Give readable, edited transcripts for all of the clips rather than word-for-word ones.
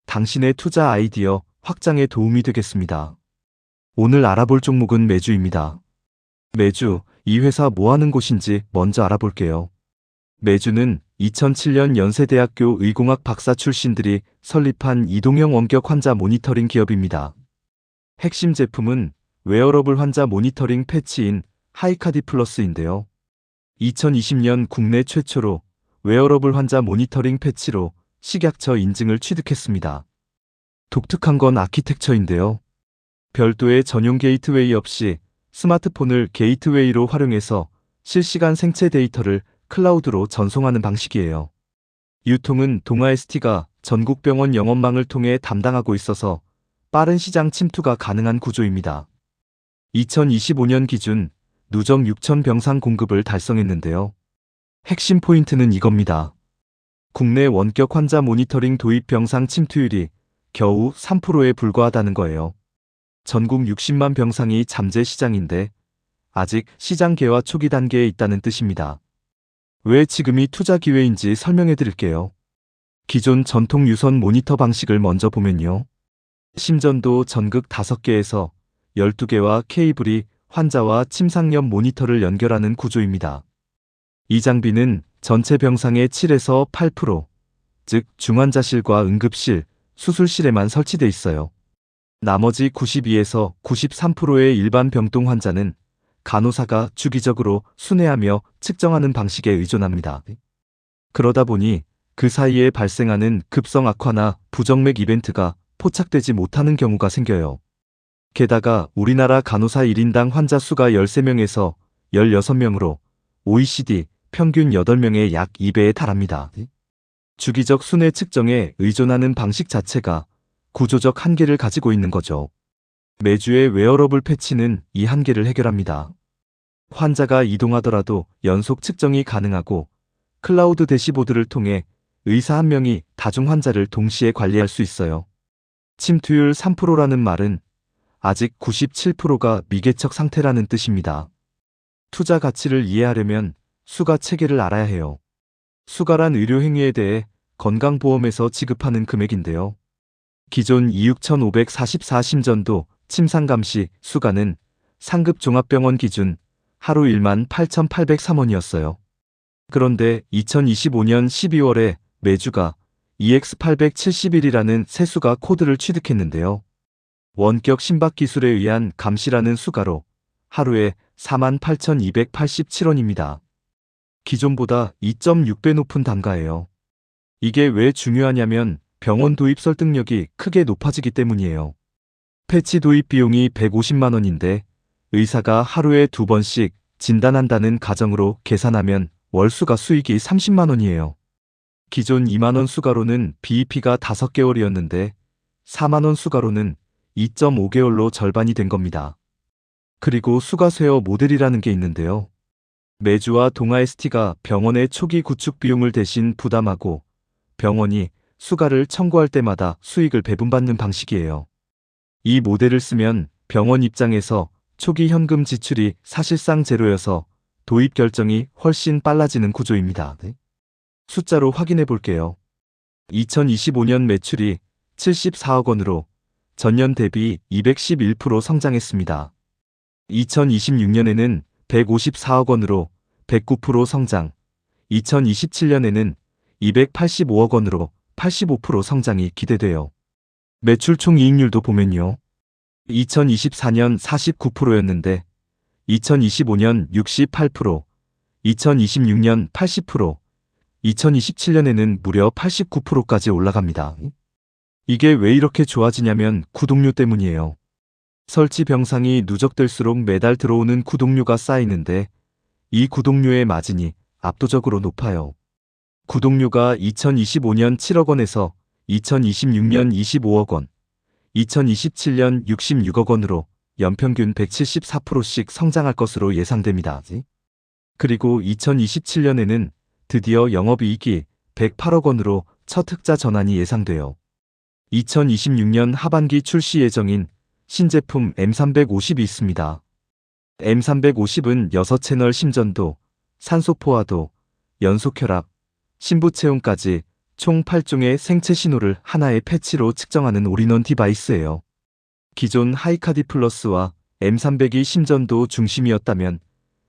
당신의 투자 아이디어 확장에 도움이 되겠습니다. 오늘 알아볼 종목은 메주입니다. 메주, 이 회사 뭐 하는 곳인지 먼저 알아볼게요. 메주는 2007년 연세대학교 의공학 박사 출신들이 설립한 이동형 원격 환자 모니터링 기업입니다. 핵심 제품은 웨어러블 환자 모니터링 패치인 하이카디 플러스인데요. 2020년 국내 최초로 웨어러블 환자 모니터링 패치로 식약처 인증을 취득했습니다. 독특한 건 아키텍처인데요. 별도의 전용 게이트웨이 없이 스마트폰을 게이트웨이로 활용해서 실시간 생체 데이터를 클라우드로 전송하는 방식이에요. 유통은 동아ST가 전국 병원 영업망을 통해 담당하고 있어서 빠른 시장 침투가 가능한 구조입니다. 2025년 기준 누적 6천 병상 공급을 달성했는데요. 핵심 포인트는 이겁니다. 국내 원격 환자 모니터링 도입 병상 침투율이 겨우 3%에 불과하다는 거예요. 전국 60만 병상이 잠재 시장인데 아직 시장 개화 초기 단계에 있다는 뜻입니다. 왜 지금이 투자 기회인지 설명해 드릴게요. 기존 전통 유선 모니터 방식을 먼저 보면요. 심전도 전극 5개에서 12개와 케이블이 환자와 침상옆 모니터를 연결하는 구조입니다. 이 장비는 전체 병상의 7에서 8%, 즉 중환자실과 응급실, 수술실에만 설치돼 있어요. 나머지 92에서 93%의 일반 병동 환자는 간호사가 주기적으로 순회하며 측정하는 방식에 의존합니다. 그러다 보니 그 사이에 발생하는 급성 악화나 부정맥 이벤트가 포착되지 못하는 경우가 생겨요. 게다가 우리나라 간호사 1인당 환자 수가 13명에서 16명으로 OECD 평균 8명의 약 2배에 달합니다. 주기적 순회 측정에 의존하는 방식 자체가 구조적 한계를 가지고 있는 거죠. 메주의 웨어러블 패치는 이 한계를 해결합니다. 환자가 이동하더라도 연속 측정이 가능하고 클라우드 대시보드를 통해 의사 한 명이 다중 환자를 동시에 관리할 수 있어요. 침투율 3%라는 말은 아직 97%가 미개척 상태라는 뜻입니다. 투자 가치를 이해하려면 수가 체계를 알아야 해요. 수가란 의료 행위에 대해 건강보험에서 지급하는 금액인데요. 기존 26,544 심전도 침상감시 수가는 상급 종합병원 기준 하루 18,803원이었어요. 그런데 2025년 12월에 메주가 EX871이라는 새 수가 코드를 취득했는데요. 원격 심박 기술에 의한 감시라는 수가로 하루에 48,287원입니다. 기존보다 2.6배 높은 단가예요. 이게 왜 중요하냐면 병원 도입 설득력이 크게 높아지기 때문이에요. 패치 도입 비용이 150만 원인데 의사가 하루에 2번씩 진단한다는 가정으로 계산하면 월수가 수익이 30만 원이에요. 기존 2만 원 수가로는 BEP가 5개월이었는데 4만 원 수가로는 2.5개월로 절반이 된 겁니다. 그리고 수가세어 모델이라는 게 있는데요. 메주와 동아ST가 병원의 초기 구축 비용을 대신 부담하고 병원이 수가를 청구할 때마다 수익을 배분받는 방식이에요. 이 모델을 쓰면 병원 입장에서 초기 현금 지출이 사실상 제로여서 도입 결정이 훨씬 빨라지는 구조입니다. 숫자로 확인해 볼게요. 2025년 매출이 74억 원으로 전년 대비 211% 성장했습니다. 2026년에는 154억 원으로 109% 성장, 2027년에는 285억 원으로 85% 성장이 기대돼요. 매출 총이익률도 보면요. 2024년 49%였는데 2025년 68%, 2026년 80%, 2027년에는 무려 89%까지 올라갑니다. 이게 왜 이렇게 좋아지냐면 구독료 때문이에요. 설치 병상이 누적될수록 매달 들어오는 구독료가 쌓이는데 이 구독료의 마진이 압도적으로 높아요. 구독료가 2025년 7억 원에서 2026년 25억 원, 2027년 66억 원으로 연평균 174%씩 성장할 것으로 예상됩니다. 그리고 2027년에는 드디어 영업이익이 108억 원으로 첫 흑자 전환이 예상돼요. 2026년 하반기 출시 예정인 신제품 M350이 있습니다. M350은 6채널 심전도, 산소포화도, 연속혈압, 심부체온까지 총 8종의 생체 신호를 하나의 패치로 측정하는 올인원 디바이스예요. 기존 하이카디 플러스와 M300이 심전도 중심이었다면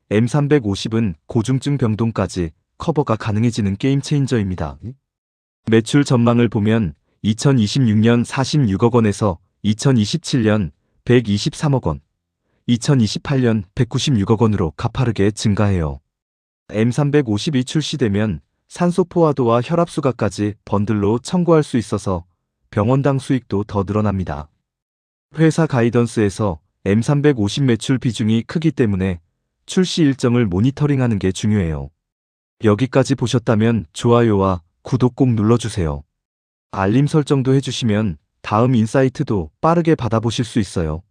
M350은 고중증 병동까지 커버가 가능해지는 게임 체인저입니다. 매출 전망을 보면 2026년 46억 원에서 2027년 123억 원, 2028년 196억 원으로 가파르게 증가해요. M350이 출시되면 산소 포화도와 혈압 수가까지 번들로 청구할 수 있어서 병원당 수익도 더 늘어납니다. 회사 가이던스에서 M350 매출 비중이 크기 때문에 출시 일정을 모니터링하는 게 중요해요. 여기까지 보셨다면 좋아요와 구독 꼭 눌러주세요. 알림 설정도 해주시면 다음 인사이트도 빠르게 받아보실 수 있어요.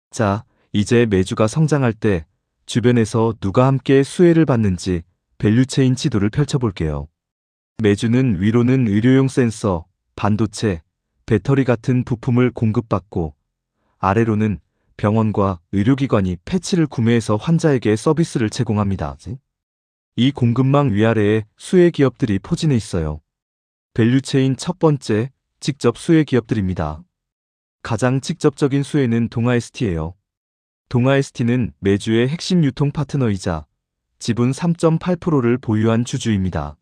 자, 이제 매주가 성장할 때 주변에서 누가 함께 수혜를 받는지 밸류체인 지도를 펼쳐볼게요. 매주는 위로는 의료용 센서, 반도체, 배터리 같은 부품을 공급받고 아래로는 병원과 의료기관이 패치를 구매해서 환자에게 서비스를 제공합니다. 이 공급망 위아래에 수혜 기업들이 포진해 있어요. 밸류체인 첫 번째, 직접 수혜 기업들입니다. 가장 직접적인 수혜는 동아ST예요. 동아ST는 매주의 핵심 유통 파트너이자 지분 3.8%를 보유한 주주입니다.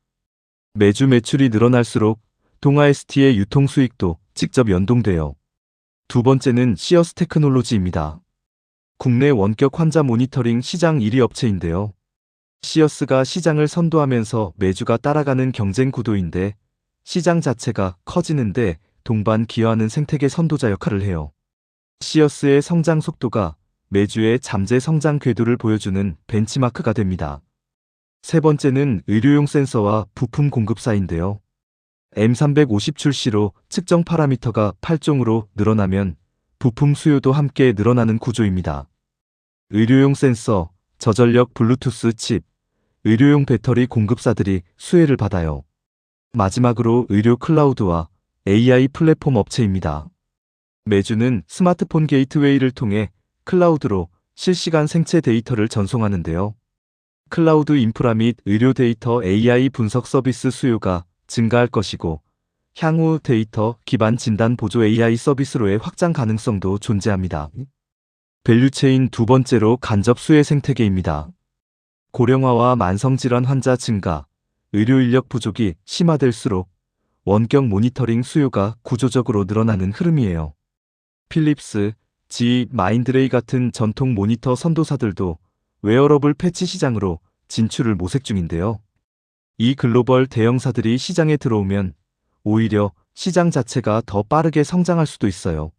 매주 매출이 늘어날수록 동아ST의 유통 수익도 직접 연동돼요. 두 번째는 시어스 테크놀로지입니다. 국내 원격 환자 모니터링 시장 1위 업체인데요. 시어스가 시장을 선도하면서 매주가 따라가는 경쟁 구도인데 시장 자체가 커지는데 동반 기여하는 생태계 선도자 역할을 해요. 시어스의 성장 속도가 매주의 잠재 성장 궤도를 보여주는 벤치마크가 됩니다. 세 번째는 의료용 센서와 부품 공급사인데요. M350 출시로 측정 파라미터가 8종으로 늘어나면 부품 수요도 함께 늘어나는 구조입니다. 의료용 센서, 저전력 블루투스 칩, 의료용 배터리 공급사들이 수혜를 받아요. 마지막으로 의료 클라우드와 AI 플랫폼 업체입니다. 매주는 스마트폰 게이트웨이를 통해 클라우드로 실시간 생체 데이터를 전송하는데요. 클라우드 인프라 및 의료 데이터 AI 분석 서비스 수요가 증가할 것이고 향후 데이터 기반 진단 보조 AI 서비스로의 확장 가능성도 존재합니다. 밸류체인 두 번째로 간접 수혜 생태계입니다. 고령화와 만성질환 환자 증가, 의료 인력 부족이 심화될수록 원격 모니터링 수요가 구조적으로 늘어나는 흐름이에요. 필립스, GE, 마인드레이 같은 전통 모니터 선도사들도 웨어러블 패치 시장으로 진출을 모색 중인데요. 이 글로벌 대형사들이 시장에 들어오면 오히려 시장 자체가 더 빠르게 성장할 수도 있어요.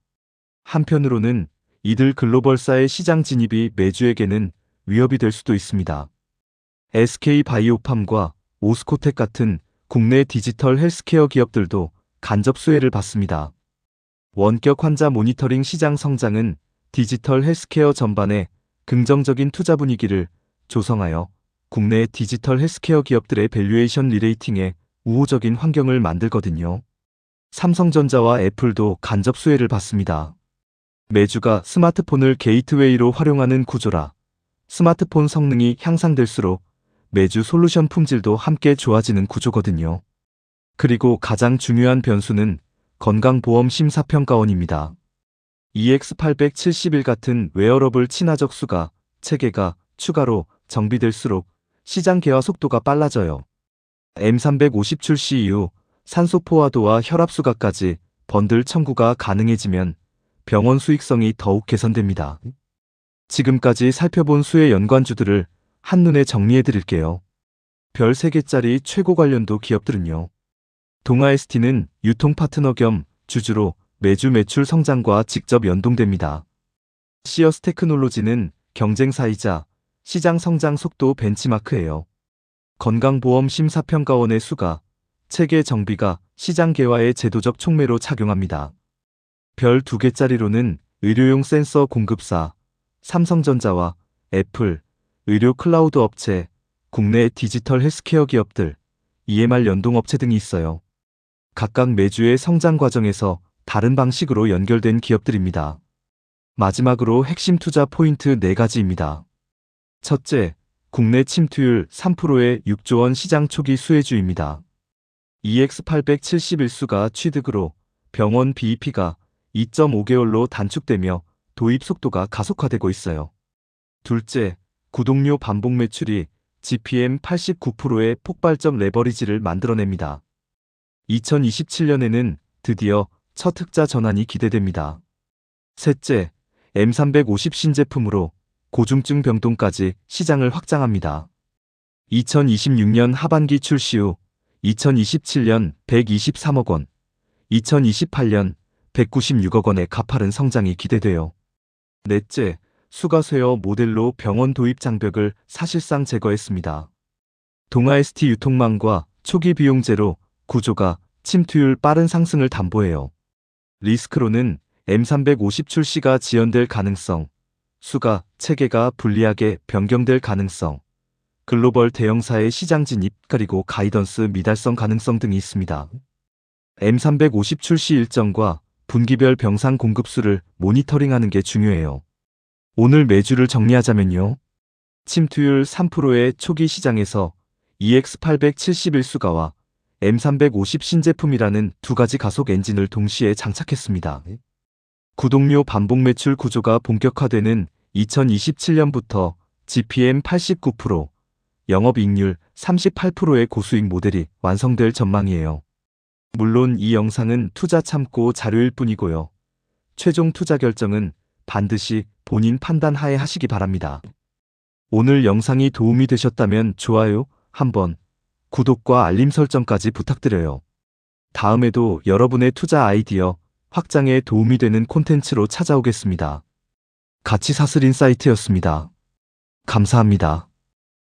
한편으로는 이들 글로벌사의 시장 진입이 매주에게는 위협이 될 수도 있습니다. SK바이오팜과 오스코텍 같은 국내 디지털 헬스케어 기업들도 간접 수혜를 받습니다. 원격 환자 모니터링 시장 성장은 디지털 헬스케어 전반에 긍정적인 투자 분위기를 조성하여 국내 디지털 헬스케어 기업들의 밸류에이션 리레이팅에 우호적인 환경을 만들거든요. 삼성전자와 애플도 간접 수혜를 받습니다. 매주가 스마트폰을 게이트웨이로 활용하는 구조라 스마트폰 성능이 향상될수록 매주 솔루션 품질도 함께 좋아지는 구조거든요. 그리고 가장 중요한 변수는 건강보험 심사평가원입니다. EX871 같은 웨어러블 친화적 수가 체계가 추가로 정비될수록 시장 개화 속도가 빨라져요. M350 출시 이후 산소 포화도와 혈압 수가까지 번들 청구가 가능해지면 병원 수익성이 더욱 개선됩니다. 지금까지 살펴본 수혜 연관주들을 한눈에 정리해 드릴게요. 별 3개짜리 최고 관련도 기업들은요. 동아ST는 유통 파트너 겸 주주로 매주 매출 성장과 직접 연동됩니다. 시어스 테크놀로지는 경쟁사이자 시장 성장 속도 벤치마크예요. 건강보험 심사평가원의 수가, 체계 정비가 시장 개화의 제도적 촉매로 작용합니다. 별 2개짜리로는 의료용 센서 공급사, 삼성전자와 애플, 의료 클라우드 업체, 국내 디지털 헬스케어 기업들, EMR 연동 업체 등이 있어요. 각각 매주의 성장 과정에서 다른 방식으로 연결된 기업들입니다. 마지막으로 핵심 투자 포인트 4가지입니다. 첫째, 국내 침투율 3%의 6조 원 시장 초기 수혜주입니다. EX871수가 취득으로 병원 BEP가 2.5개월로 단축되며 도입 속도가 가속화되고 있어요. 둘째, 구독료 반복 매출이 GPM 89%의 폭발적 레버리지를 만들어냅니다. 2027년에는 드디어 첫 흑자 전환이 기대됩니다. 셋째, M350 신제품으로 고중증 병동까지 시장을 확장합니다. 2026년 하반기 출시 후 2027년 123억 원, 2028년 196억 원의 가파른 성장이 기대돼요. 넷째, 수가쇠어 모델로 병원 도입 장벽을 사실상 제거했습니다. 동아 ST 유통망과 초기 비용 제로 구조가 침투율 빠른 상승을 담보해요. 리스크로는 M350 출시가 지연될 가능성, 수가 체계가 불리하게 변경될 가능성, 글로벌 대형사의 시장 진입 그리고 가이던스 미달성 가능성 등이 있습니다. M350 출시 일정과 분기별 병상 공급수를 모니터링하는 게 중요해요. 오늘 매주를 정리하자면요. 침투율 3%의 초기 시장에서 EX871수가와 M350 신제품이라는 두 가지 가속 엔진을 동시에 장착했습니다. 구독료 반복 매출 구조가 본격화되는 2027년부터 GPM 89%, 영업이익률 38%의 고수익 모델이 완성될 전망이에요. 물론 이 영상은 투자 참고 자료일 뿐이고요. 최종 투자 결정은 반드시 본인 판단 하에 하시기 바랍니다. 오늘 영상이 도움이 되셨다면 좋아요 한번, 구독과 알림 설정까지 부탁드려요. 다음에도 여러분의 투자 아이디어 확장에 도움이 되는 콘텐츠로 찾아오겠습니다. 가치사슬 인사이트였습니다. 감사합니다.